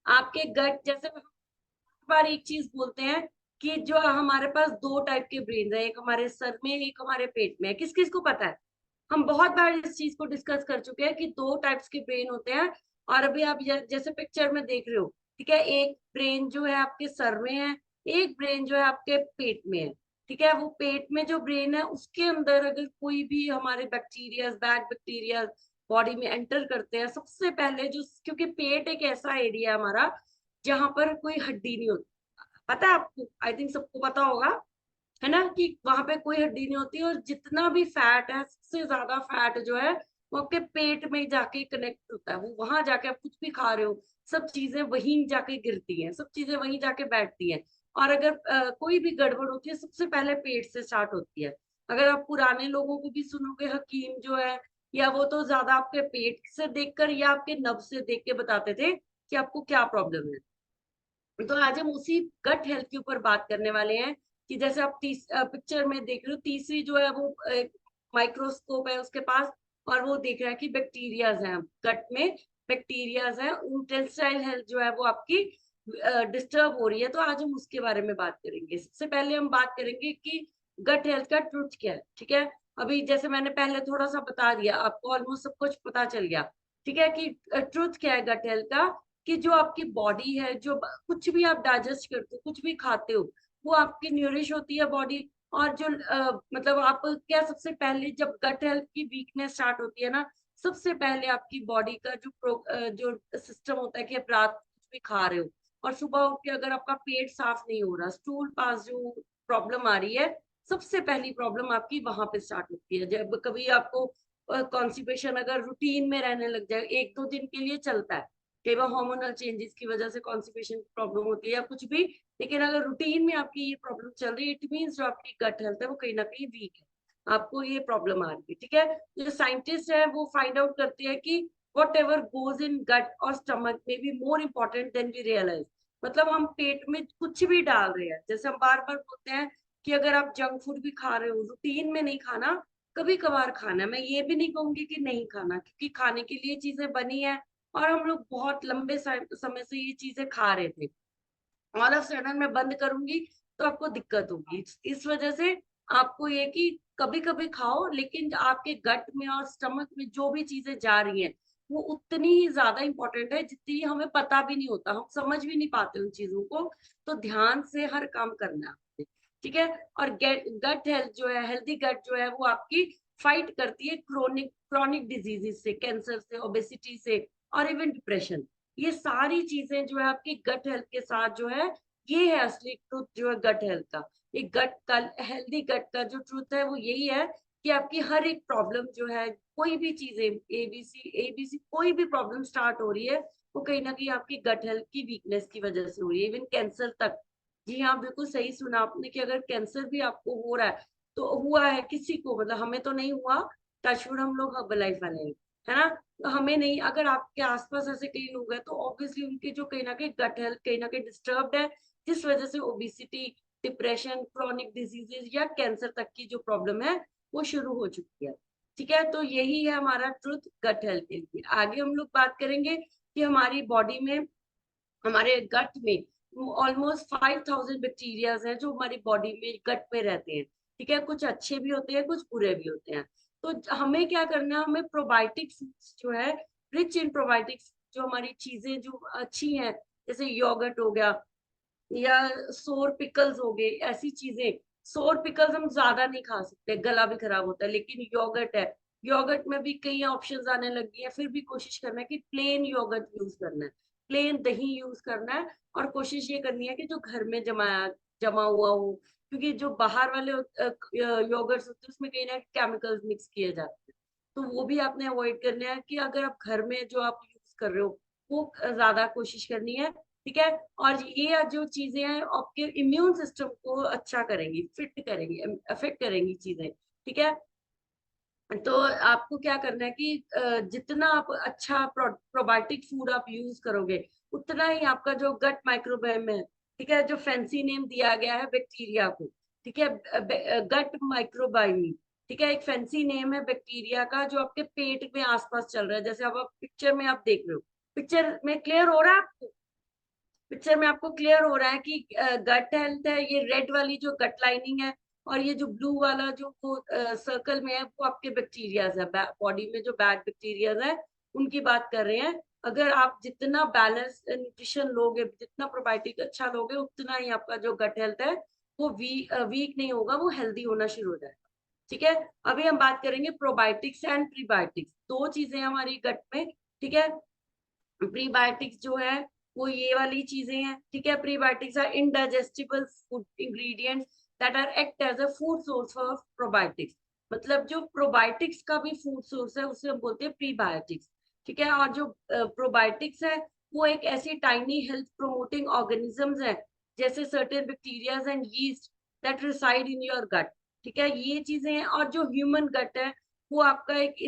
आपके गट जैसे बार एक चीज बोलते हैं कि जो हमारे पास दो टाइप के ब्रेन है, एक हमारे सर में एक हमारे पेट में है। किस किस को पता है? हम बहुत बार इस चीज को डिस्कस कर चुके हैं कि दो टाइप्स के ब्रेन होते हैं। और अभी आप जैसे पिक्चर में देख रहे हो, ठीक है, एक ब्रेन जो है आपके सर में है, एक ब्रेन जो है आपके पेट में है। ठीक है, वो पेट में जो ब्रेन है उसके अंदर अगर कोई भी हमारे बैक्टीरिया, बैड बैक्टीरिया बॉडी में एंटर करते हैं, सबसे पहले जो, क्योंकि पेट एक ऐसा एरिया है हमारा जहां पर कोई हड्डी नहीं होती। पता है आपको? आई थिंक सबको पता होगा, है ना, कि वहां पे कोई हड्डी नहीं होती। और जितना भी फैट है, सबसे ज्यादा फैट जो है वो आपके पेट में जाके कनेक्ट होता है। वो वहां जाके, आप कुछ भी खा रहे हो, सब चीजें वहीं जाके गिरती हैं, सब चीजें वहीं जाके बैठती हैं। और अगर कोई भी गड़बड़ होती है, सबसे पहले पेट से स्टार्ट होती है। अगर आप पुराने लोगों को भी सुनोगे, हकीम जो है, या वो तो ज्यादा आपके पेट से देखकर या आपके नब्ज से देख के बताते थे कि आपको क्या प्रॉब्लम है। तो आज हम उसी गट हेल्थ के ऊपर बात करने वाले हैं कि जैसे आप पिक्चर में देख रहे हो, तीसरी जो है वो माइक्रोस्कोप है उसके पास, और वो देख रहा है कि बैक्टीरियाज हैं गट में, बैक्टीरियाज हैं। इंटेस्टाइल हेल्थ जो है वो आपकी डिस्टर्ब हो रही है। तो आज हम उसके बारे में बात करेंगे। सबसे पहले हम बात करेंगे कि गट हेल्थ का ट्रुथ क्या है। ठीक है, अभी जैसे मैंने पहले थोड़ा सा बता दिया, आपको ऑलमोस्ट सब कुछ पता चल गया। ठीक है, कि ट्रुथ क्या है गट हेल्थ का, कि जो आपकी बॉडी है, जो कुछ भी आप डाइजेस्ट करते हो, कुछ भी खाते हो, वो आपकी न्यूरिश होती है बॉडी। और जो मतलब आप क्या, सबसे पहले जब गट हेल्थ की वीकनेस स्टार्ट होती है ना, सबसे पहले आपकी बॉडी का जो सिस्टम होता है कि आप रात को कुछ भी खा रहे हो और सुबह उठ के अगर आपका पेट साफ नहीं हो रहा, स्टूल पास जो प्रॉब्लम आ रही है, सबसे पहली प्रॉब्लम आपकी वहां पे स्टार्ट होती है। जब कभी आपको कॉन्स्टिपेशन अगर रूटीन में रहने लग जाए, एक दो दिन के लिए चलता है, कई बार हार्मोनल चेंजेस की वजह से कॉन्स्टिपेशन की प्रॉब्लम होती है या कुछ भी, लेकिन अगर रूटीन में आपकी ये प्रॉब्लम चल रही है, इट मीन्स जो आपकी गट हेल्थ है वो कहीं ना कहीं वीक है, आपको ये प्रॉब्लम आ रही है। ठीक है, जो साइंटिस्ट है वो फाइंड आउट करते हैं कि whatever goes in gut और स्टमक में be more important than we realise. मतलब हम पेट में कुछ भी डाल रहे हैं, जैसे हम बार बार बोलते हैं कि अगर आप जंक फूड भी खा रहे हो, रूटीन में नहीं खाना, कभी कभार खाना है। मैं ये भी नहीं कहूंगी कि नहीं खाना, क्योंकि खाने के लिए चीजें बनी है और हम लोग बहुत लंबे समय से ये चीजें खा रहे थे। ऑल ऑफ सडन मैं बंद करूंगी तो आपको दिक्कत होगी। इस वजह से आपको ये कि कभी कभी खाओ, लेकिन आपके गट में और स्टमक में जो भी चीजें जा रही हैं वो उतनी ही ज्यादा इंपॉर्टेंट है जितनी हमें पता भी नहीं होता, हम समझ भी नहीं पाते उन चीजों को। तो ध्यान से हर काम करना है आपने। ठीक है, और गट हेल्थ जो है, हेल्दी गट जो है, वो आपकी फाइट करती है क्रोनिक क्रॉनिक डिजीजेस से, कैंसर से, ओबेसिटी से, और इवन डिप्रेशन। ये सारी चीजें जो है आपकी गट हेल्थ के साथ जो है, ये है असली ट्रूथ जो है गट हेल्थ का। ये गट का, हेल्दी गट का जो ट्रूथ है वो यही है कि आपकी हर एक प्रॉब्लम जो है, कोई भी चीजें, एबीसी कोई भी प्रॉब्लम स्टार्ट हो रही है, वो कहीं ना कहीं आपकी गट हेल्थ की वीकनेस की वजह से हो रही है, इवन कैंसर तक। जी हाँ, बिल्कुल सही सुना आपने कि अगर कैंसर भी आपको हो रहा है, तो हुआ है किसी को, मतलब हमें तो नहीं हुआ, टचवुड, हम लोग हर्बल लाइफ वाले हैं, है ना, तो हमें नहीं, अगर आपके आसपास ऐसे कई लोग हैं तो ऑब्वियसली उनके जो कहीं ना कहीं गट हेल्थ कहीं ना कहीं डिस्टर्ब्ड है, जिस वजह से ओबिसिटी, डिप्रेशन, क्रॉनिक डिजीजेज या कैंसर तक की जो प्रॉब्लम है वो शुरू हो चुकी है। ठीक है, तो यही है हमारा ट्रुथ गट हेल्थ के लिए। आगे हम लोग बात करेंगे कि हमारी बॉडी में, हमारे गट में ऑलमोस्ट 5000 बैक्टीरियाज हैं जो हमारी बॉडी में गट में रहते हैं। ठीक है, कुछ अच्छे भी होते हैं, कुछ बुरे भी होते हैं। तो हमें क्या करना है, हमें प्रोबायोटिक्स जो है, रिच इन प्रोबायोटिक्स, जो हमारी चीजें जो अच्छी हैं, जैसे योगर्ट हो गया या सोर पिकल्स हो गए, ऐसी चीजें। सोर पिकल्स हम ज्यादा नहीं खा सकते, गला भी खराब होता है, लेकिन योगर्ट है, योगर्ट में भी कई ऑप्शंस आने लगी है, फिर भी कोशिश करना है कि प्लेन योगर्ट यूज करना है, प्लेन दही यूज करना है। और कोशिश ये करनी है कि जो घर में जमा हुआ हो, क्योंकि जो बाहर वाले योगर्ट्स होते हैं उसमें कहीं ना केमिकल्स मिक्स किए जाते हैं, तो वो भी आपने अवॉइड करना है। कि अगर आप घर में जो आप यूज कर रहे हो वो ज्यादा कोशिश करनी है। ठीक है, और ये जो चीजें हैं आपके इम्यून सिस्टम को अच्छा करेंगी, फिट करेंगी, अफेक्ट करेंगी चीजें। ठीक है, तो आपको क्या करना है कि जितना आप अच्छा प्रोबायोटिक फूड आप यूज करोगे, उतना ही आपका जो गट माइक्रोबायोम है, ठीक है, जो फैंसी नेम दिया गया है बैक्टीरिया को, ठीक है, गट माइक्रोबायोमी, ठीक है, एक फैंसी नेम है बैक्टीरिया का जो आपके पेट में आसपास चल रहा है, जैसे अब आप पिक्चर में आप देख रहे हो। पिक्चर में क्लियर हो रहा है आपको? पिक्चर में आपको क्लियर हो रहा है कि गट हेल्थ है, ये रेड वाली जो गट लाइनिंग है, और ये जो ब्लू वाला जो वो सर्कल में है वो आपके बैक्टीरियाज है, बॉडी में जो बैड बैक्टीरियाज है उनकी बात कर रहे हैं। अगर आप जितना बैलेंस न्यूट्रिशन लोगे, जितना प्रोबायोटिक अच्छा लोगे, उतना ही आपका जो गट हेल्थ है वो वीक नहीं होगा, वो हेल्दी होना शुरू हो जाएगा। ठीक है, अभी हम बात करेंगे प्रोबायोटिक्स एंड प्रीबायोटिक्स, दो चीजें हमारी गट में। ठीक है, प्रीबायोटिक्स जो है वो ये वाली चीजें हैं। ठीक है, prebiotics are indigestible food ingredients that are act as a food source for probiotics. मतलब जो प्रोबायोटिक्स का भी फूड सोर्स है उसे हम बोलते हैं प्रीबायोटिक्स। ठीक है, और जो प्रोबायोटिक्स है वो एक ऐसी टाइनी हेल्थ प्रोमोटिंग ऑर्गेनिजम्स है, जैसे certain bacterias and yeast that reside in your gut. ठीक है, ये चीजें हैं। और जो ह्यूमन गट है वो आपका एक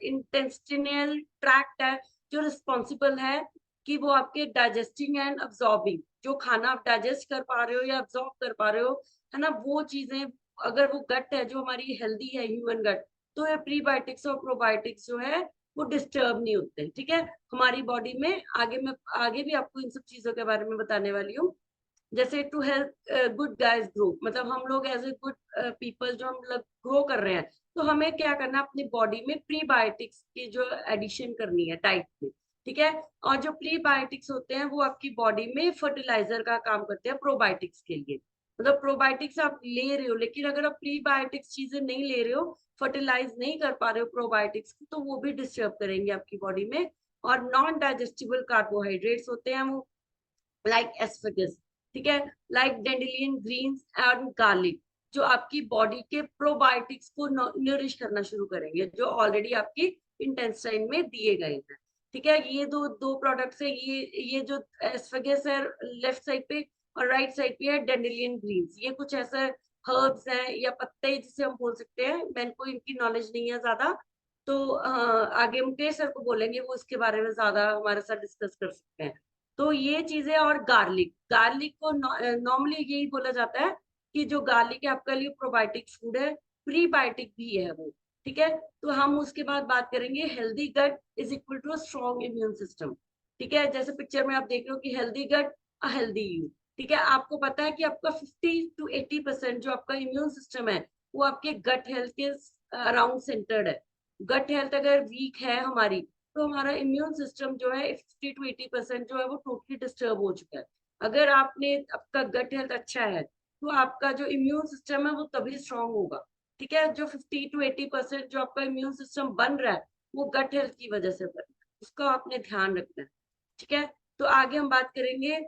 इंटेस्टिनल ट्रैक्ट है, जो रिस्पॉन्सिबल है कि वो आपके डाइजेस्टिंग एंड अब्सॉर्बिंग, जो खाना आप डाइजेस्ट कर पा रहे हो या अब्सॉर्ब कर पा रहे हो, है ना, वो चीजें, अगर वो गट है जो हमारी हेल्दी है ह्यूमन गट, तो ये प्रीबायोटिक्स और प्रोबायोटिक्स जो है वो डिस्टर्ब नहीं होते। ठीक है, हमारी बॉडी में आगे मैं आगे भी आपको इन सब चीजों के बारे में बताने वाली हूँ। जैसे to help good guys grow, मतलब हम लोग एज ए गुड पीपल जो हम लोग ग्रो कर रहे हैं, तो हमें क्या करना है, अपनी बॉडी में प्रीबायोटिक्स की जो एडिशन करनी है डाइट में। ठीक है, और जो प्रीबायोटिक्स होते हैं वो आपकी बॉडी में फर्टिलाइजर का काम करते हैं प्रोबायोटिक्स के लिए। मतलब प्रोबायोटिक्स आप ले रहे हो, लेकिन अगर आप प्रीबायोटिक्स चीजें नहीं ले रहे हो, फर्टिलाइज नहीं कर पा रहे हो प्रोबायोटिक्स को, तो वो भी डिस्टर्ब करेंगे आपकी बॉडी में। और नॉन डाइजेस्टिबल कार्बोहाइड्रेट्स होते हैं वो, लाइक एस्फेगस, ठीक है, like dandelion greens and garlic, जो आपकी बॉडी के प्रोबायोटिक्स को नरिश करना शुरू करेंगे, जो ऑलरेडी आपकी इंटेस्टाइन में दिए गए हैं। ठीक है, ये दो दो प्रोडक्ट्स है, ये जो एस्फेगस है लेफ्ट साइड पे, और राइट साइड पे है डेंडिलियन ग्रीन्स। ये कुछ ऐसे हर्ब्स हैं या पत्ते जिसे हम बोल सकते हैं, मैंने को इनकी नॉलेज नहीं है ज्यादा, तो आगे मुकेश सर को बोलेंगे, वो इसके बारे में ज्यादा हमारे साथ डिस्कस कर सकते हैं। तो ये चीजें, और गार्लिक, गार्लिक को नॉर्मली यही बोला जाता है कि जो गार्लिक है आपके लिए प्रोबायोटिक फूड है, प्रीबायोटिक भी है वो। ठीक है, तो हम उसके बाद बात करेंगे healthy gut is equal to strong immune system. ठीक है, जैसे पिक्चर में आप देख रहे हो कि healthy gut a healthy you. ठीक है, आपको पता है कि आपका 50 to 80% जो आपका इम्यून सिस्टम है वो आपके गट हेल्थ के अराउंड सेंटर्ड है। गट हेल्थ अगर वीक है हमारी, तो हमारा इम्यून सिस्टम जो है 50 to 80% जो है वो टोटली डिस्टर्ब हो चुका है। अगर आपने, आपका गट हेल्थ अच्छा है, तो आपका जो इम्यून सिस्टम है वो तभी स्ट्रांग होगा। ठीक है, जो 50 to 80% जो आपका इम्यून सिस्टम बन रहा है वो गट हेल्थ की वजह से बन रहा है, उसका आपने ध्यान रखना है। ठीक है, तो आगे हम बात करेंगे,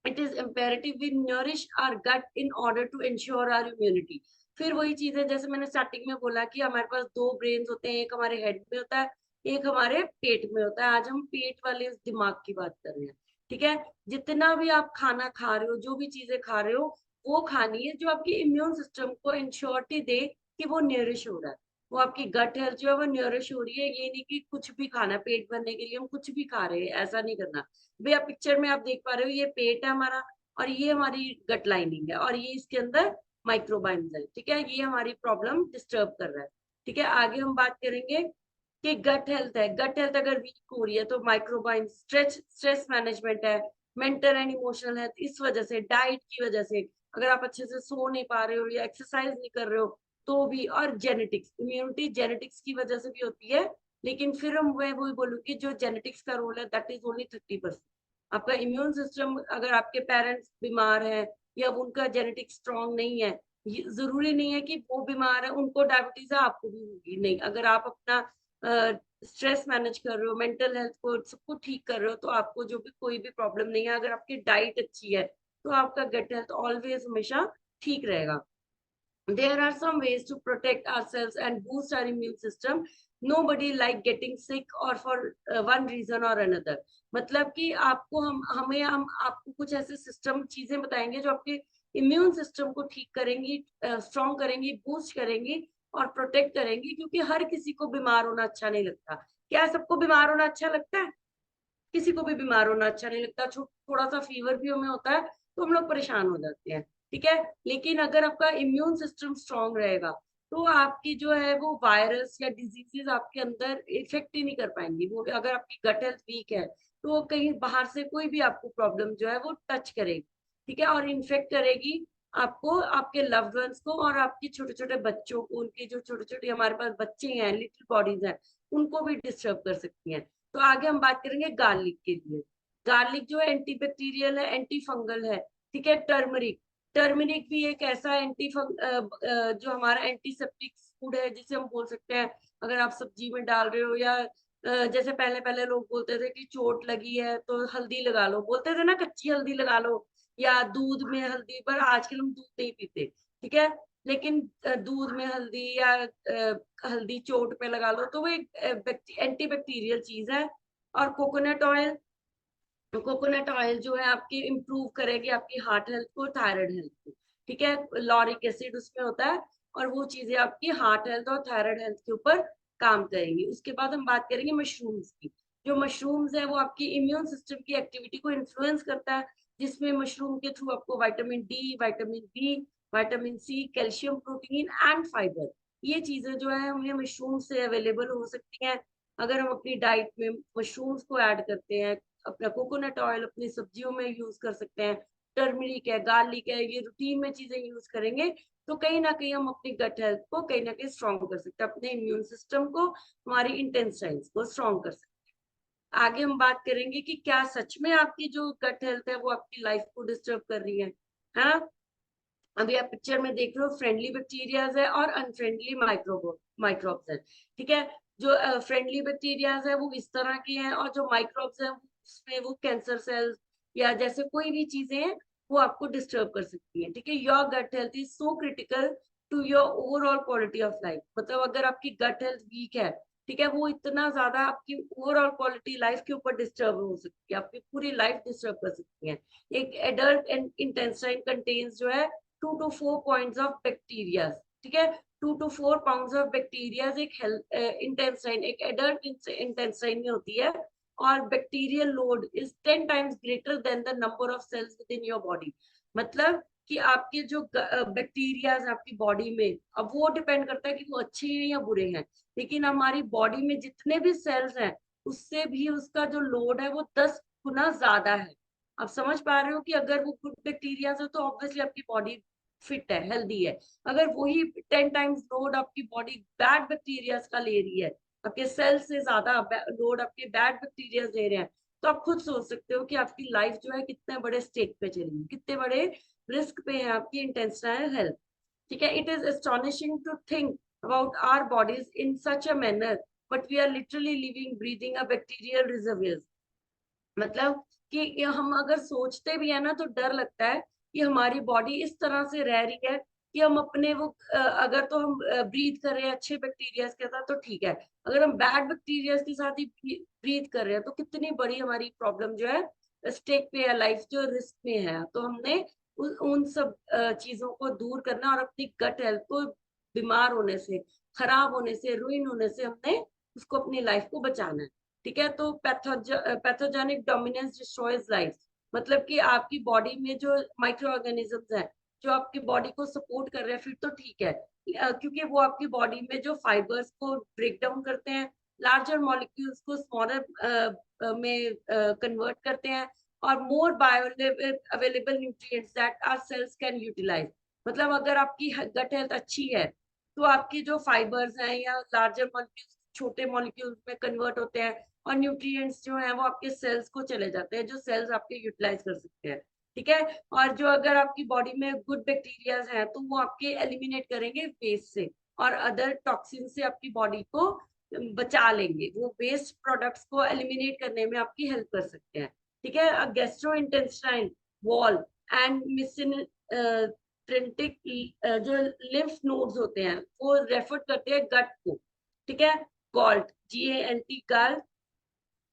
it is imperative we nourish our gut in order to ensure our immunity. फिर वही चीज है, जैसे मैंने स्टार्टिंग में बोला कि हमारे पास दो ब्रेन होते हैं, एक हमारे हेड में होता है, एक हमारे पेट में होता है। आज हम पेट वाले उस दिमाग की बात कर रहे हैं। ठीक है, जितना भी आप खाना खा रहे हो, जो भी चीजें खा रहे हो, वो खानी है जो आपकी इम्यून सिस्टम को इंश्योरिटी दे कि वो नरिश हो रहा है, वो आपकी गट हेल्थ जो है वो नरिश हो रही है। ये नहीं कि कुछ भी खाना, पेट भरने के लिए हम कुछ भी खा रहे हैं, ऐसा नहीं करना। भैया पिक्चर में आप देख पा रहे हो, ये पेट है हमारा, और ये हमारी गट लाइनिंग है, और ये इसके अंदर माइक्रोबाइम्स है। ठीक है, ये हमारी प्रॉब्लम डिस्टर्ब कर रहा है। ठीक है, आगे हम बात करेंगे कि गट हेल्थ है, गट हेल्थ अगर वीक हो रही है तो माइक्रोबाइम, स्ट्रेस मैनेजमेंट है, मेंटल एंड इमोशनल हेल्थ, इस वजह से, डाइट की वजह से, अगर आप अच्छे से सो नहीं पा रहे हो या एक्सरसाइज नहीं कर रहे हो तो भी, और जेनेटिक्स, इम्यूनिटी जेनेटिक्स की वजह से भी होती है। लेकिन फिर हम मैं वही बोलूंगी, जो जेनेटिक्स का रोल है दैट इज ओनली 30%। आपका इम्यून सिस्टम, अगर आपके पेरेंट्स बीमार हैं या उनका जेनेटिक स्ट्रांग नहीं है, ये जरूरी नहीं है कि वो बीमार है उनको डायबिटीज है आपको भी होगी, नहीं। अगर आप अपना स्ट्रेस मैनेज कर रहे हो, मेंटल हेल्थ को सबको ठीक कर रहे हो, तो आपको जो भी कोई भी प्रॉब्लम नहीं है। अगर आपकी डाइट अच्छी है तो आपका गट हेल्थ ऑलवेज हमेशा ठीक रहेगा। There are some ways to protect ourselves and boost our immune system. Nobody like getting sick or for one reason or another. मतलब कि आपको हम आपको कुछ ऐसे सिस्टम चीजें बताएंगे जो आपके इम्यून सिस्टम को ठीक करेंगी, स्ट्रॉन्ग करेंगी, बूस्ट करेंगी और प्रोटेक्ट करेंगी, क्योंकि हर किसी को बीमार होना अच्छा नहीं लगता। क्या सबको बीमार होना अच्छा लगता है? किसी को भी बीमार होना अच्छा नहीं लगता। थोड़ा सा फीवर भी हमें होता है तो हम लोग परेशान हो जाते हैं। ठीक है, लेकिन अगर आपका इम्यून सिस्टम स्ट्रांग रहेगा तो आपकी जो है वो वायरस या डिजीजेस आपके अंदर इफेक्ट ही नहीं कर पाएंगी। वो अगर आपकी गट हेल्थ वीक है, तो वो कहीं बाहर से कोई भी आपको प्रॉब्लम जो है वो टच करेगी, ठीक है, और इन्फेक्ट करेगी आपको, आपके लव्ड वंस को, और आपके छोटे छोटे बच्चों को, उनके जो छोटे छोटे हमारे पास बच्चे हैं, लिटिल बॉडीज हैं, उनको भी डिस्टर्ब कर सकती हैं। तो आगे हम बात करेंगे गार्लिक के लिए। गार्लिक जो है एंटी बैक्टीरियल है, एंटी फंगल है, ठीक है। टर्मरिक, टर्मरिक भी एक ऐसा जो हमारा एंटीसेप्टिक फूड है, जिसे हम बोल सकते हैं अगर आप सब्जी में डाल रहे हो, या जैसे पहले पहले लोग बोलते थे कि चोट लगी है तो हल्दी लगा लो, बोलते थे ना, कच्ची हल्दी लगा लो, या दूध में हल्दी, पर आजकल हम दूध नहीं पीते, ठीक है। लेकिन दूध में हल्दी या हल्दी चोट पे लगा लो, तो वो एक एंटी बैक्टीरियल चीज है। और कोकोनट ऑयल, कोकोनट ऑयल जो है आपकी इम्प्रूव करेगी आपकी हार्ट हेल्थ को, थायराइड हेल्थ को, ठीक है। लॉरिक एसिड उसमें होता है, और वो चीजें आपकी हार्ट हेल्थ और थायराइड हेल्थ के ऊपर काम करेंगी। उसके बाद हम बात करेंगे मशरूम्स की। जो मशरूम्स है वो आपकी इम्यून सिस्टम की एक्टिविटी को इन्फ्लुएंस करता है, जिसमें मशरूम के थ्रू आपको vitamin D, vitamin B, vitamin C, calcium, protein and fibre, ये चीजें जो है हमें मशरूम से अवेलेबल हो सकती हैं। अगर हम अपनी डाइट में मशरूम्स को ऐड करते हैं, अपना कोकोनट ऑयल अपनी सब्जियों में यूज कर सकते हैं, टर्मरिक है, गार्लिक है, ये रूटीन में चीजें यूज करेंगे, तो कहीं ना कहीं हम अपनी गट हेल्थ को कहीं ना कहीं स्ट्रॉन्ग कर सकते हैं, अपने इम्यून सिस्टम को, हमारी इंटेस्टाइन्स को स्ट्रॉन्ग कर सकते हैं। आगे हम बात करेंगे कि क्या सच में आपकी जो गट हेल्थ है वो आपकी लाइफ को डिस्टर्ब कर रही है। हाँ, अभी आप पिक्चर में देख रहे हो, फ्रेंडली बैक्टीरियाज है और अनफ्रेंडली माइक्रोब्स है, ठीक है। जो फ्रेंडली बैक्टीरियाज है वो इस तरह के हैं, और जो माइक्रोब्स है उसमें वो कैंसर सेल्स या जैसे कोई भी चीजें हैं वो आपको डिस्टर्ब कर सकती है, ठीक है। Your gut health is so critical to your overall quality of life. मतलब अगर आपकी गट हेल्थ वीक है, ठीक है, वो इतना ज्यादा आपकी ओवरऑल क्वालिटी लाइफ के ऊपर डिस्टर्ब हो सकती है, आपकी पूरी लाइफ डिस्टर्ब कर सकती है। एक एडल्ट इंटेस्टाइन कंटेन्स जो है 2 to 4 points ऑफ बैक्टीरिया, ठीक है। 2 to 4 pounds ऑफ बैक्टीरिया एक हेल्थ इंटेस्टाइन, एक एडल्ट इंटेस्टाइन में होती है, और bacterial load is 10 times greater than the number of cells within your body. मतलब कि आपके जो बैक्टीरिया आपकी बॉडी में, अब वो डिपेंड करता है कि वो अच्छे हैं या बुरे हैं, लेकिन हमारी बॉडी में जितने भी सेल्स हैं उससे भी उसका जो लोड है वो 10 गुना ज्यादा है। आप समझ पा रहे हो कि अगर वो गुड बैक्टीरिया है तो ऑब्वियसली आपकी बॉडी फिट है, हेल्दी है। अगर वही 10 times लोड आपकी बॉडी बैड बैक्टीरिया का ले रही है, आपके सेल से ज्यादा लोड आपके बैड बैक्टीरिया ले रहे हैं, तो आप खुद सोच सकते हो कि आपकी लाइफ जो है कितने बड़े स्टेक पे चलेगी, कितने बड़े रिस्क पे है आपकी इंटेस्टाइनल हेल्थ, ठीक है। It is astonishing to think about our bodies in such a manner, but we are literally living breathing a bacterial reservoirs. मतलब कि हम अगर सोचते भी है ना तो डर लगता है कि हमारी बॉडी इस तरह से रह रही है कि हम अपने वो अगर तो हम ब्रीथ कर रहे हैं अच्छे बैक्टीरिया के साथ तो ठीक है, अगर हम बैड बैक्टीरिया के साथ ही ब्रीथ कर रहे हैं तो कितनी बड़ी हमारी प्रॉब्लम जो है स्टेक पे है, लाइफ जो रिस्क में है। तो हमने उन सब चीजों को दूर करना और अपनी गट हेल्थ को बीमार होने से, खराब होने से, रुइन होने से हमने उसको अपनी लाइफ को बचाना है, ठीक है। तो पैथोजेनिक डोमिनेंस डिस्ट्रॉयज लाइफ, मतलब कि आपकी बॉडी में जो माइक्रो ऑर्गेनिजम्स हैं जो आपकी बॉडी को सपोर्ट कर रहे हैं फिर तो ठीक है, क्योंकि वो आपकी बॉडी में जो फाइबर्स को ब्रेक डाउन करते हैं, लार्जर मॉलिक्यूल्स को स्मॉलर में कन्वर्ट करते हैं, और more bioavailable nutrients that our cells can utilise. मतलब अगर आपकी गट हेल्थ अच्छी है तो आपकी जो फाइबर्स हैं या लार्जर मॉलिक्यूल्स छोटे मॉलिक्यूल्स में कन्वर्ट होते हैं, और न्यूट्रिएंट्स जो है वो आपके सेल्स को चले जाते हैं, जो सेल्स आपके यूटिलाइज कर सकते हैं, ठीक है। और जो अगर आपकी बॉडी में गुड बैक्टीरिया हैं तो वो आपके एलिमिनेट करेंगे वेस्ट से और अदर टॉक्सिन से, आपकी बॉडी को बचा लेंगे, वो वेस्ट प्रोडक्ट्स को एलिमिनेट करने में आपकी हेल्प कर सकते हैं, ठीक है। गैस्ट्रो इंटेस्टाइन वॉल एंड मिसिन ट्रिंटिक जो लिम्फ नोड्स होते हैं वो रेफर करते हैं गट को, ठीक है। गॉल्ट, GALT, गाल,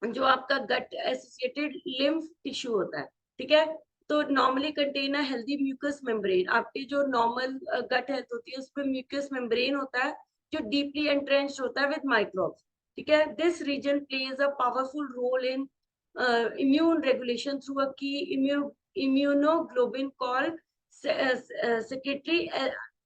जो आपका गट एसोसिएटेड लिम्फ टिश्यू होता है, ठीक है। तो normally contain a healthy mucus membrane, आपकी जो नॉर्मल गट हेल्थ होती है उसमें म्यूकस मेम्ब्रेन होता है जो डीपली एंट्रेंच्ड होता है विद माइक्रोब्स, ठीक है। This region plays a powerful role in immune regulation through a key immunoglobulin called secretory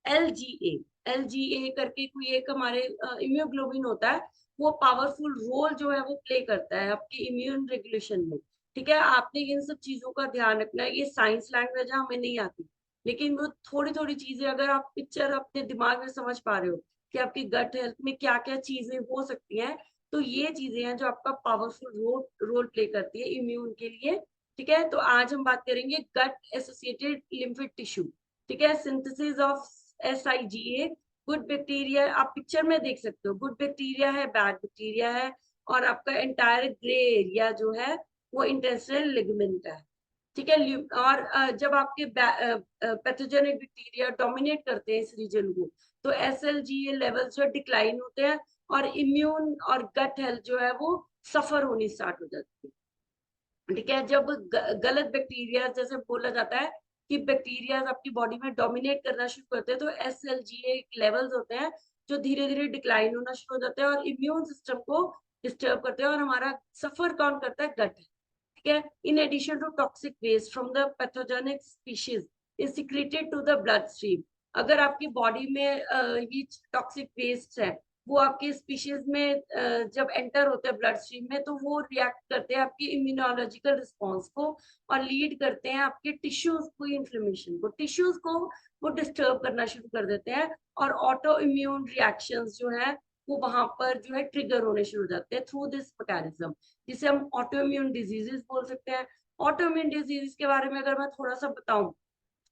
LGA। LGA करके कोई एक हमारे इम्यूनोग्लोबिन होता है वो पावरफुल रोल जो है वो प्ले करता है आपकी इम्यून रेगुलेशन में। ठीक है, आपने इन सब चीजों का ध्यान रखना है। ये साइंस लैंग्वेज है, हमें नहीं आती, लेकिन वो थोड़ी थोड़ी चीजें अगर आप पिक्चर अपने दिमाग में समझ पा रहे हो कि आपकी गट हेल्थ में क्या क्या चीजें हो सकती हैं, तो ये चीजें हैं जो आपका पावरफुल रोल रोल प्ले करती है इम्यून के लिए। ठीक है, तो आज हम बात करेंगे गट एसोसिएटेड लिम्फेट टिश्यू। ठीक है, synthesis of SIGA, good bacteria. आप पिक्चर में देख सकते हो, गुड बैक्टीरिया है, बैड बैक्टीरिया है, और आपका एंटायर ग्रे एरिया जो है वो इंटेस्टाइनल लिगामेंट है। ठीक है, और जब आपके पैथोजेनिक बैक्टीरिया डोमिनेट करते हैं इस रीजन को, तो SLGA लेवल्स जो डिक्लाइन होते हैं, और इम्यून और गट हेल्थ जो है वो सफर होनी स्टार्ट हो जाती है। ठीक है, जब गलत बैक्टीरिया, जैसे बोला जाता है कि बैक्टीरिया आपकी बॉडी में डोमिनेट करना शुरू करते हैं, तो SLGA लेवल्स होते हैं जो धीरे धीरे डिक्लाइन होना शुरू हो जाते हैं और इम्यून सिस्टम को डिस्टर्ब करते हैं, और हमारा सफर कौन करता है? गट। ठीक है, in addition to toxic waste from the pathogenic species is secreted to the blood stream. अगर आपकी बॉडी में ये टॉक्सिक वेस्ट है, वो आपके स्पीशीज में जब एंटर होते हैं ब्लड स्ट्रीम में, तो वो रिएक्ट करते हैं आपके इम्यूनोलॉजिकल रिस्पॉन्स को, और लीड करते हैं आपके टिश्यूज को, इन्फ्लेमेशन को, टिश्यूज को वो डिस्टर्ब करना शुरू कर देते हैं, और ऑटो इम्यून रिएक्शंस जो है वो वहां पर जो है ट्रिगर होने शुरू हो जाते हैं थ्रू दिस मैकेनिज्म, जिसे हम ऑटो इम्यून डिजीजेस बोल सकते हैं। ऑटो इम्यून डिजीज के बारे में अगर मैं थोड़ा सा बताऊं,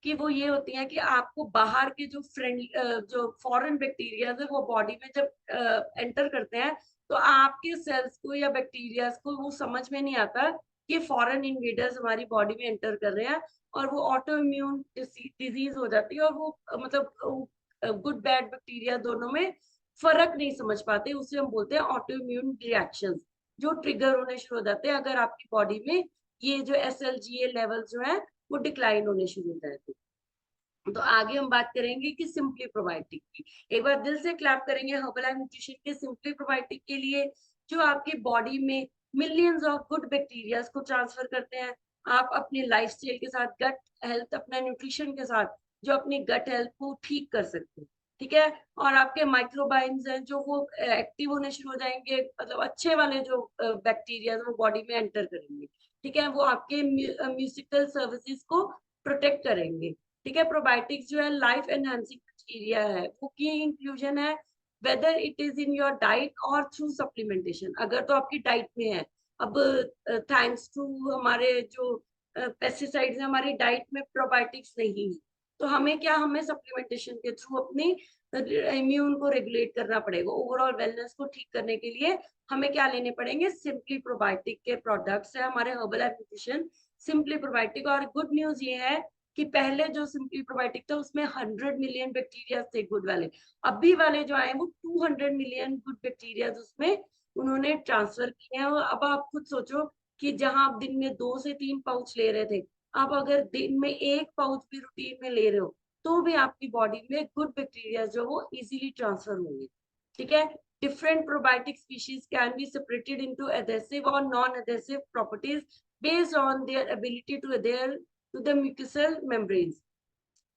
कि वो ये होती है कि आपको बाहर के जो जो फॉरेन बैक्टीरिया है वो बॉडी में जब एंटर करते हैं, तो आपके सेल्स को या बैक्टीरिया को वो समझ में नहीं आता कि फॉरेन इन्वेडर्स हमारी बॉडी में एंटर कर रहे हैं, और वो ऑटो इम्यून डिजीज हो जाती है, और वो मतलब गुड बैड बैक्टीरिया दोनों में फर्क नहीं समझ पाते, उसे हम बोलते हैं ऑटो इम्यून रिएक्शंस, जो ट्रिगर होने शुरू हो जाते हैं अगर आपकी बॉडी में ये जो SLGA लेवल जो है वो डिक्लाइन होने शुरू हो जाए। तो आगे हम बात करेंगे कि सिंपली प्रोबायोटिक की। एक बार दिल से क्लैप करेंगे हर्बल एंड न्यूट्रिशन के सिंपली प्रोबायोटिक के लिए, जो आपकी बॉडी में मिलियंस ऑफ गुड बैक्टीरिया को ट्रांसफर करते हैं। आप अपने लाइफस्टाइल के साथ, गट हेल्थ, अपना न्यूट्रिशन के साथ जो अपनी गट हेल्थ को ठीक कर सकते हैं। ठीक है, और आपके माइक्रोबाइम्स हैं जो वो एक्टिव होने शुरू हो जाएंगे, मतलब अच्छे वाले जो बैक्टीरिया वो बॉडी में एंटर करेंगे। ठीक है, वो आपके म्यूसिकल सर्विसेज को प्रोटेक्ट करेंगे। ठीक है, प्रोबायोटिक्स जो है लाइफ एनहांसिंग बैक्टीरिया है, वो की इंक्लूजन है whether it is in your diet और थ्रू सप्लीमेंटेशन। अगर तो आपकी डाइट में है, अब थैंक्स टू हमारे जो पेस्टिसाइड्स हैं, हमारी डाइट में प्रोबायोटिक्स नहीं है, तो हमें क्या, हमें सप्लीमेंटेशन के थ्रू अपनी इम्यून को रेगुलेट करना पड़ेगा। ओवरऑल वेलनेस को ठीक करने के लिए हमें क्या लेने पड़ेंगे? सिंपली प्रोबायोटिक के प्रोडक्ट्स है हमारे हर्बल न्यूट्रिशन सिंपली प्रोबायोटिक। और गुड न्यूज ये है कि पहले जो सिंपली प्रोबायोटिक था उसमें 100 मिलियन बैक्टीरिया थे गुड वाले, अभी वाले जो आए वो 200 मिलियन गुड बैक्टीरिया उसमें उन्होंने ट्रांसफर किए हैं। और अब आप खुद सोचो कि जहां आप दिन में 2 से 3 पाउच ले रहे थे, आप अगर दिन में 1 पाउच भी रूटीन में ले रहे हो, तो भी आपकी बॉडी में गुड बैक्टीरिया जो वो इजीली ट्रांसफर होंगे। ठीक है, different probiotic species can be separated into adhesive और non adhesive properties based on their ability to adhere to the mucosal membranes.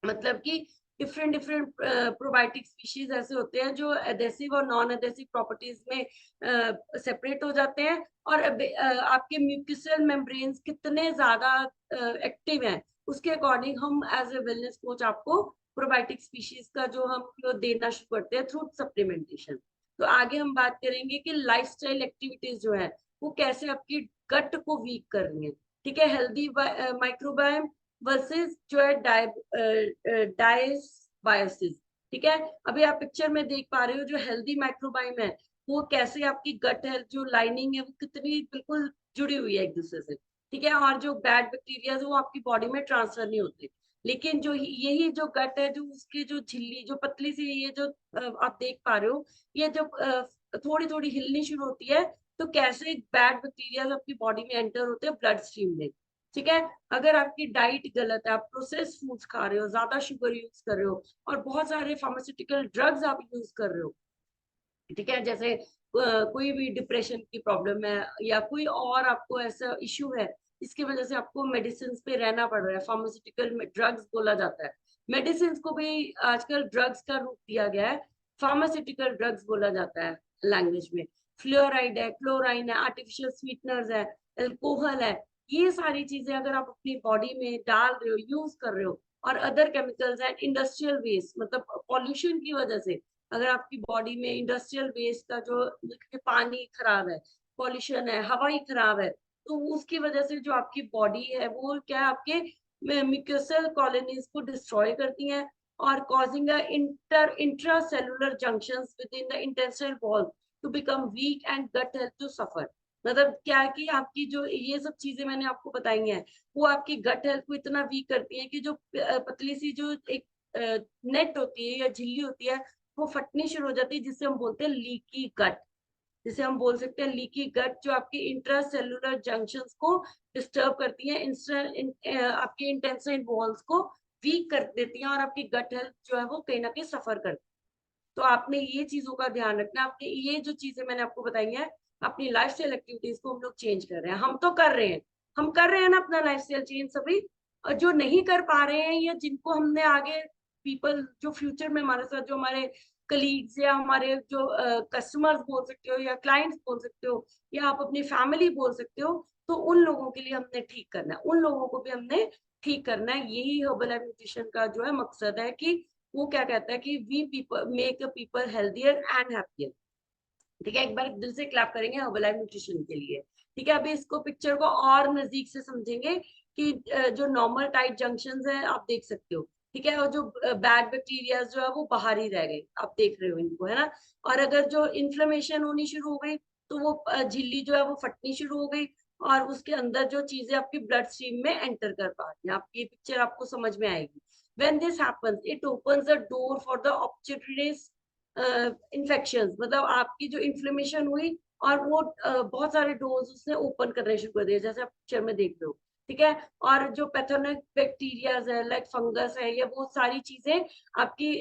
मतलब कि डिफरेंट डिफरेंट प्रोबायोटिक स्पीशीज ऐसे होते हैं जो एडेसिव और नॉन एडेसिव प्रॉपर्टीज में सेपरेट हो जाते हैं, और आपके म्यूकोसल मेम्ब्रेन्स कितने ज्यादा एक्टिव हैं उसके अकॉर्डिंग हम एज ए वेलनेस कोच आपको प्रोबायोटिक स्पीशीज का जो हम देना शुरू करते हैं थ्रू सप्लीमेंटेशन। तो आगे हम बात करेंगे कि लाइफस्टाइल एक्टिविटीज जो है वो कैसे आपकी गट को वीक कर रही है। ठीक है, हेल्दी माइक्रोबायोम वर्सेस जो है डायसबायोसिस। ठीक है, अभी आप पिक्चर में देख पा रहे हो जो हेल्दी माइक्रोबायोम है वो कैसे आपकी गट हेल्थ जो लाइनिंग है वो कितनी बिल्कुल जुड़ी हुई है एक दूसरे से। ठीक है, और जो बैड बैक्टीरिया वो आपकी बॉडी में ट्रांसफर नहीं होते, लेकिन जो यही जो गट है जो उसकी जो झिल्ली जो पतली सी ये जो आप देख पा रहे हो, ये जब थोड़ी थोड़ी हिलनी शुरू होती है, तो कैसे बैड बैक्टीरिया आपकी बॉडी में एंटर होते हैं ब्लड स्ट्रीम में। ठीक है, अगर आपकी डाइट गलत है, आप प्रोसेस फूड्स खा रहे हो, ज्यादा शुगर यूज कर रहे हो, और बहुत सारे फार्मास्यूटिकल ड्रग्स आप यूज कर रहे हो, ठीक है, जैसे कोई भी डिप्रेशन की प्रॉब्लम है या कोई और आपको ऐसा इश्यू है इसकी वजह से आपको मेडिसिन पे रहना पड़ रहा है, फार्मास्यूटिकल ड्रग्स बोला जाता है, मेडिसिन को भी आजकल ड्रग्स का रूप दिया गया है, फार्मास्यूटिकल ड्रग्स बोला जाता है लैंग्वेज में। फ्लोराइड है, क्लोराइन है, आर्टिफिशियल स्वीटनर्स है, अल्कोहल है, ये सारी चीजें अगर आप अपनी बॉडी में डाल रहे हो, यूज कर रहे हो, और other chemicals and industrial waste, मतलब पॉल्यूशन की वजह से अगर आपकी बॉडी में इंडस्ट्रियल वेस्ट का जो पानी खराब है, पॉल्यूशन है, हवा ही खराब है, तो उसकी वजह से जो आपकी बॉडी है वो क्या आपके म्यूकोसल कॉलोनीज को डिस्ट्रॉय करती हैं और causing intracellular junctions within the intestinal wall to become weak and gut health to suffer. मतलब क्या है कि आपकी जो ये सब चीजें मैंने आपको बताई हैं वो आपकी गट हेल्थ को इतना वीक करती है कि जो पतली सी जो एक नेट होती है या झिल्ली होती है वो फटनी शुरू हो जाती है, जिससे हम बोलते हैं लीकी गट। जिसे हम बोल सकते हैं लीकी गट, जो आपके इंट्रासेलुलर जंक्शंस को डिस्टर्ब करती हैं, आपके इंटेस्टाइन वॉल्स को वीक कर देती हैं और आपकी गट हेल्थ जो है वो कहीं ना कहीं सफर करती है। तो आपने ये चीजों का ध्यान रखना, आपने ये जो चीजें मैंने आपको बताई हैं अपनी लाइफ स्टाइल एक्टिविटीज को हम लोग चेंज कर रहे हैं, हम तो कर रहे हैं, हम कर रहे हैं ना अपना लाइफ स्टाइल चेंज सभी। और जो नहीं कर पा रहे हैं या जिनको हमने आगे पीपल जो फ्यूचर में हमारे साथ जो हमारे कलीग्स या हमारे जो कस्टमर्स बोल सकते हो या क्लाइंट्स बोल सकते हो या आप अपनी फैमिली बोल सकते हो, तो उन लोगों के लिए हमने ठीक करना है, उन लोगों को भी हमने ठीक करना है। यही हर्बल लाइफ न्यूट्रिशन का जो है मकसद है कि वो क्या कहता है कि we people make people healthier and happier. ठीक है, एक बार दिल से क्लैप करेंगे हर्बलाइफ न्यूट्रिशन के लिए। ठीक है, अभी इसको पिक्चर को और नजदीक से समझेंगे कि जो नॉर्मल टाइट जंक्शंस है आप देख सकते हो। ठीक है, और जो बैड बैक्टीरिया जो है वो बाहर ही रह गए, आप देख रहे हो इनको, है ना। और अगर जो इन्फ्लेमेशन होनी शुरू हो गई तो वो झिल्ली जो है वो फटनी शुरू हो गई और उसके अंदर जो चीजें आपकी ब्लड स्ट्रीम में एंटर कर पा रही हैं, आपकी पिक्चर आपको समझ में आएगी। when this happens it opens the door for the opportunities infection, मतलब आपकी जो इन्फ्लेमेशन हुई और वो बहुत सारे डोर्स उसने ओपन करने शुरू कर दिए, जैसे आप पिक्चर में देख रहे हो। ठीक है, और जो पैथोनिक बैक्टीरियाज है लाइक फंगस है, ये वो सारी चीजें आपकी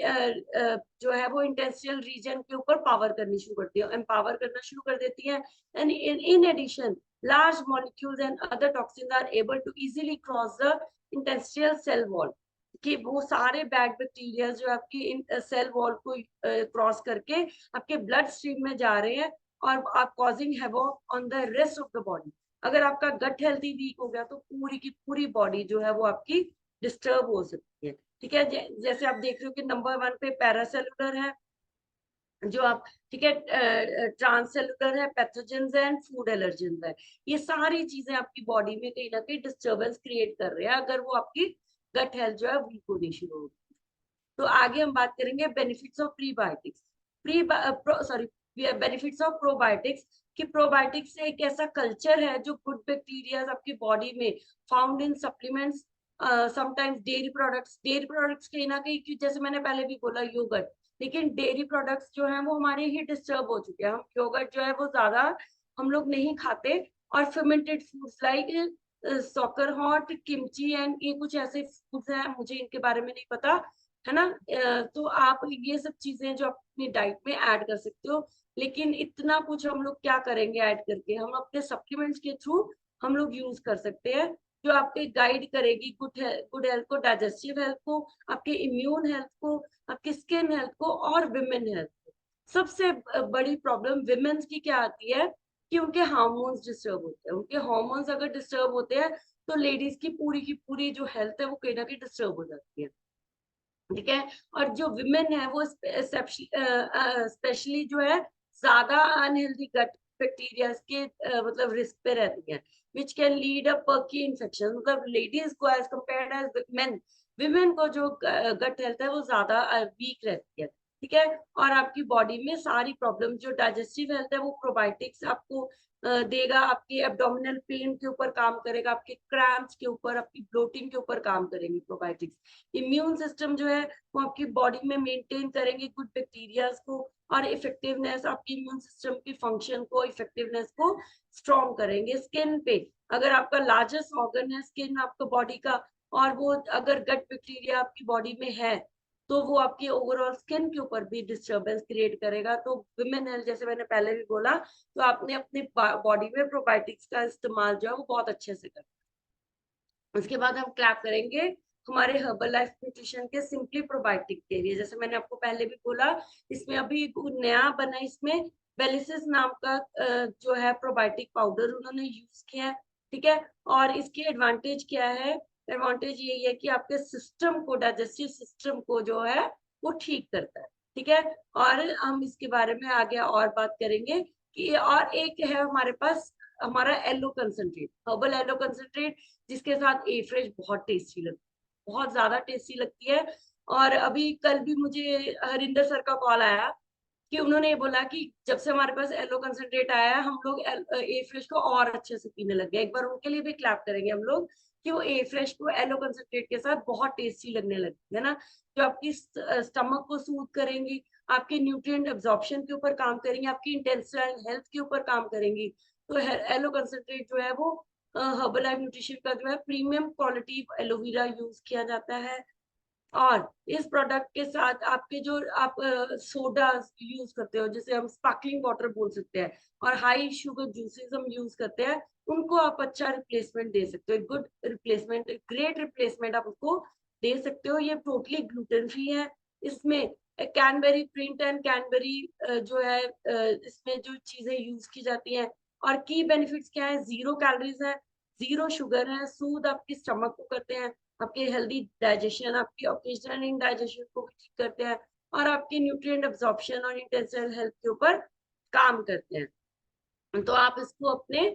जो है वो इंटेस्टाइनल रीजन के ऊपर पावर करनी शुरू करती है, एम्पावर करना शुरू कर देती है। And in addition large molecules and other toxins are able to easily cross the intestinal cell wall, कि वो सारे बैड बैक्टीरिया जो आपकी सेल वॉल को क्रॉस करके आपके ब्लड स्ट्रीम में जा रहे हैं और आप causing havoc on the rest of the body. अगर आपका गट हेल्थी वीक हो गया तो पूरी की पूरी बॉडी जो है वो आपकी डिस्टर्ब हो सकती है। ठीक है, जैसे आप देख रहे हो कि नंबर 1 पे पैरासेलुलर है जो आप, ठीक है, ट्रांससेलुलर है, पैथोजेंस है एंड फूड एलर्जेंस है। ये सारी चीजें आपकी बॉडी में कहीं ना कहीं डिस्टर्बेंस क्रिएट कर रहे हैं अगर वो आपकी गट हेल्थ जो है वीक होनी शुरू होगी। तो आगे हम बात करेंगे benefits of prebiotics, pre sorry benefits of probiotics. कि प्रोबायोटिक्स एक ऐसा कल्चर है जो गुड बैक्टीरिया आपकी बॉडी में found in supplements, sometimes dairy products कहीं ना कहीं, जैसे मैंने पहले भी बोला योगर्ट, लेकिन डेयरी प्रोडक्ट्स जो है वो हमारे ही डिस्टर्ब हो चुके हैं, हम योगर्ट जो है वो ज्यादा हम लोग नहीं खाते। और fermented foods like soccer hot, kimchi and ये कुछ ऐसे फूड्स हैं, मुझे इनके बारे में नहीं पता, है ना। तो आप ये सब चीजें जो अपनी डाइट में ऐड कर सकते हो, लेकिन इतना कुछ हम लोग क्या करेंगे ऐड करके, हम अपने सप्लीमेंट्स के थ्रू हम लोग यूज कर सकते हैं, जो आपके गाइड करेगी गुड हेल्थ को, डाइजेस्टिव हेल्थ को, आपके इम्यून हेल्थ को, आपकी स्किन हेल्थ को और विमेन हेल्थ को। सबसे बड़ी प्रॉब्लम विमेन्स की क्या आती है कि उनके हार्मोन्स डिस्टर्ब होते हैं, उनके हार्मोन्स अगर डिस्टर्ब होते हैं तो लेडीज की पूरी जो हेल्थ है वो कहीं ना कहीं डिस्टर्ब हो जाती है। ठीक है, और जो विमेन है वो स्पेशली जो है ज्यादा अनहेल्दी गट बैक्टीरिया के मतलब रिस्क पे रहती है, which can lead a perky infection. मतलब लेडीज को as compared as men, women को जो गट हेल्थ है वो ज्यादा वीक रहती है। ठीक है, और आपकी बॉडी में सारी प्रॉब्लम जो डाइजेस्टिव हेल्थ है वो प्रोबायोटिक्स आपको देगा, आपके एब्डोमिनल पेन के ऊपर काम करेगा, आपके क्रैम्प्स के ऊपर, आपकी ब्लोटिंग के ऊपर काम करेंगे प्रोबायोटिक्स। इम्यून सिस्टम जो है वो आपकी बॉडी में मेंटेन करेंगे गुड बैक्टीरियाज को, और इफेक्टिवनेस आपकी इम्यून सिस्टम की फंक्शन को, इफेक्टिवनेस को स्ट्रॉन्ग करेंगे। स्किन पे, अगर आपका लार्जेस्ट ऑर्गन है स्किन आपका बॉडी का, और वो अगर गट बैक्टीरिया आपकी बॉडी में है तो वो आपकी ओवरऑल स्किन के ऊपर भी डिस्टरबेंस क्रिएट करेगा। तो विमेन हेल्थ, जैसे मैंने पहले भी बोला, तो आपने अपनी बॉडी में प्रोबायोटिक्स का इस्तेमाल जो है वो बहुत अच्छे से करना। उसके बाद हम क्लैप करेंगे हमारे हर्बल लाइफ न्यूट्रिशन के सिंपली प्रोबायोटिक के लिए। जैसे मैंने आपको पहले भी बोला, इसमें अभी नया बना, इसमें बेलिसिस नाम का जो है प्रोबायोटिक पाउडर उन्होंने यूज किया है, ठीक है। और इसके एडवांटेज क्या है? एडवांटेज यही है कि आपके सिस्टम को, डाइजेस्टिव सिस्टम को जो है वो ठीक करता है, ठीक है। और हम इसके बारे में आगे और बात करेंगे कि, और एक है हमारे पास हमारा aloe concentrate, herbal aloe concentrate, जिसके साथ ए फ्रेश बहुत टेस्टी लगती है, बहुत ज्यादा टेस्टी लगती है। और अभी कल भी मुझे हरिंदर सर का कॉल आया कि उन्होंने ये बोला कि जब से हमारे पास एलो कंसंट्रेट आया है, हम लोग ए फ्रेश को और अच्छे से पीने लग गए। एक बार उनके लिए भी क्लैप करेंगे हम लोग कि वो ए फ्रेश को एलो कंसंट्रेट के साथ बहुत टेस्टी लगने लगी है ना, जो आपकी स्टमक को सूद करेंगी, आपके न्यूट्रिएंट एब्जॉर्प्शन के ऊपर काम करेंगी, आपकी इंटेस्टाइनल हेल्थ के ऊपर काम करेंगी। तो एलो कंसंट्रेट जो है वो हर्बल लाइफ न्यूट्रिशन का जो है प्रीमियम क्वालिटी एलोवेरा यूज किया जाता है। और इस प्रोडक्ट के साथ आपके जो आप सोडा यूज करते हो, जिसे हम स्पार्कलिंग वाटर बोल सकते हैं, और हाई शुगर जूसेस हम यूज करते हैं, उनको आप अच्छा रिप्लेसमेंट दे सकते हो, गुड रिप्लेसमेंट, ग्रेट रिप्लेसमेंट आप उसको दे सकते हो। ये टोटली ग्लूटेन फ्री है। इसमें कैनबेरी प्रिंट एंड कैनबेरी जो है इसमें जो चीजें यूज की जाती हैं, और की बेनिफिट्स क्या है? जीरो कैलोरीज है, जीरो शुगर है, सूद आपकी स्टमक को करते हैं, आपके हेल्दी डाइजेशन, आपकी ओकेजनल इंडाइजेशन को भी ठीक करते हैं, और आपके न्यूट्रिएंट एब्जॉर्प्शन और इंटेस्टाइनल हेल्थ के ऊपर काम करते हैं। तो आप इसको अपने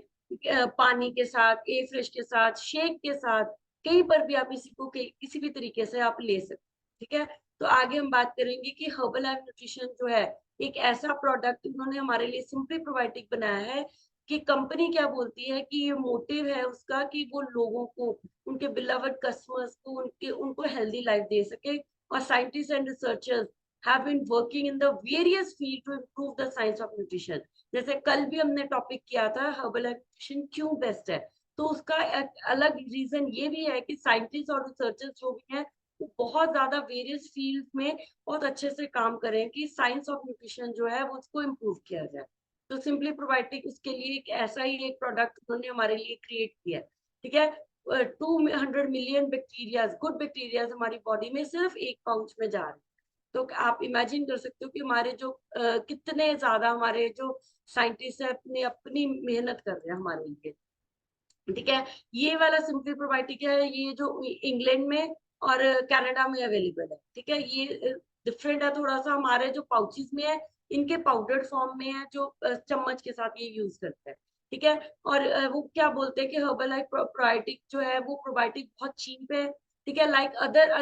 पानी के साथ, ए फ्रेश के साथ, शेक के साथ, कहीं पर भी आप इसी को किसी भी तरीके से आप ले सकते हैं, ठीक है। तो आगे हम बात करेंगे कि हर्बल लाइफ न्यूट्रिशन जो है एक ऐसा प्रोडक्ट उन्होंने हमारे लिए सिंपली प्रोबायोटिक बनाया है कि कंपनी क्या बोलती है कि ये मोटिव है उसका कि वो लोगों को, उनके बिलवड कस्टमर्स को, उनको हेल्दी लाइफ दे सके। और scientist and researchers have been working in the various field to improve the science of nutrition. जैसे कल भी हमने टॉपिक किया था हर्बल न्यूट्रिशन क्यों बेस्ट है, तो उसका एक अलग रीजन ये भी है कि साइंटिस्ट और रिसर्चर्स जो भी हैं वो बहुत ज्यादा वेरियस फील्ड में बहुत अच्छे से काम करें कि साइंस ऑफ न्यूट्रिशन जो है वो उसको इम्प्रूव किया जाए। तो सिंपली प्रोबायोटिक उसके लिए एक ऐसा ही एक प्रोडक्ट उन्होंने हमारे लिए क्रिएट किया है, ठीक है। 200 मिलियन बैक्टीरिया, गुड बैक्टीरिया हमारी बॉडी में सिर्फ एक पाउच में जा रहे हैं। तो आप इमेजिन कर सकते हो कि हमारे जो कितने ज्यादा हमारे जो साइंटिस्ट है अपनी अपनी मेहनत कर रहे हैं हमारे लिए, ठीक है। ये वाला सिंपली प्रोबायोटिक है, ये जो इंग्लैंड में और कनाडा में अवेलेबल है, ठीक है। ये डिफरेंट है थोड़ा सा, हमारे जो पाउचेस में है इनके पाउडर्ड फॉर्म में है, जो चम्मच के साथ ये यूज करते हैं, ठीक है। और वो क्या बोलते हैं कि हर्बल लाइफ प्रोबायोटिक जो है वो प्रोबायोटिक बहुत चीप है, ठीक है। लाइक अदर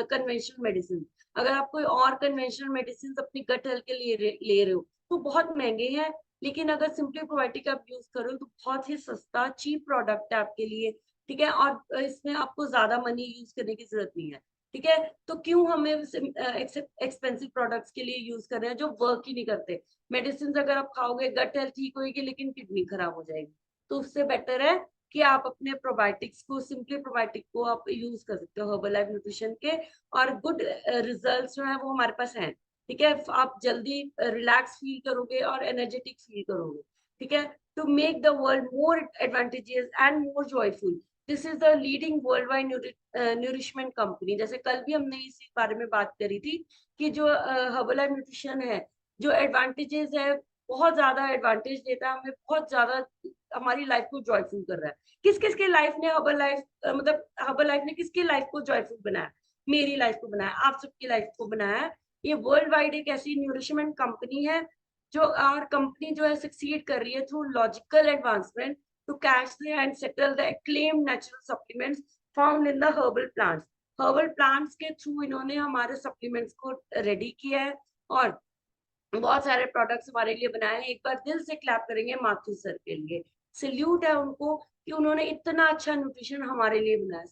कन्वेंशनल मेडिसिन, अगर आप कोई और कन्वेंशनल मेडिसिन अपनी गट हेल्थ के लिए ले रहे हो तो बहुत महंगे हैं, लेकिन अगर सिंपली प्रोबायोटिक आप यूज करो तो बहुत ही सस्ता चीप प्रोडक्ट है आपके लिए, ठीक है। और इसमें आपको ज्यादा मनी यूज करने की जरूरत नहीं है, ठीक है। तो क्यों हमें एक्सपेंसिव प्रोडक्ट्स के लिए यूज कर रहे हैं जो वर्क ही नहीं करते? मेडिसिन अगर आप खाओगे गट हेल्थ ठीक होगी लेकिन किडनी खराब हो जाएगी, तो उससे बेटर है कि आप अपने प्रोबायोटिक्स को, सिंपली प्रोबायोटिक को आप यूज कर सकते हो हर्बल लाइफ न्यूट्रिशन के, और गुड रिजल्ट्स जो है वो हमारे पास हैं, ठीक है। आप जल्दी रिलैक्स फील करोगे और एनर्जेटिक फील करोगे, ठीक है। To make the world more advantages and more joyful, this is the leading world wide nourishment company. जैसे कल भी हमने इसी बारे में बात करी थी कि जो हर्बल न्यूट्रिशन है, जो एडवांटेजेस है, बहुत ज्यादा एडवांटेज देता है हमें, बहुत ज्यादा हमारी लाइफ को जॉयफुल कर रहा है। किस किस के लाइफ ने हर्बल लाइफ मतलब हर्बल लाइफ ने किसकी लाइफ को जॉयफुल बनाया? मेरी लाइफ को बनाया, आप सबकी लाइफ को बनाया। ये वर्ल्ड वाइड एक ऐसी न्यूरिशमेंट कंपनी है जो, और कंपनी जो है सक्सीड कर रही है through logical advancement to catch and settle the acclaimed natural supplements found in the herbal plants. Herbal plants के थ्रू इन्होंने हमारे सप्लीमेंट्स को रेडी किया है, और बहुत सारे प्रोडक्ट्स हमारे लिए बनाए हैं। एक बार दिल से क्लैप करेंगे माथुर सर के लिए, सल्यूट है उनको कि उन्होंने इतना अच्छा न्यूट्रिशन हमारे लिए बनाया।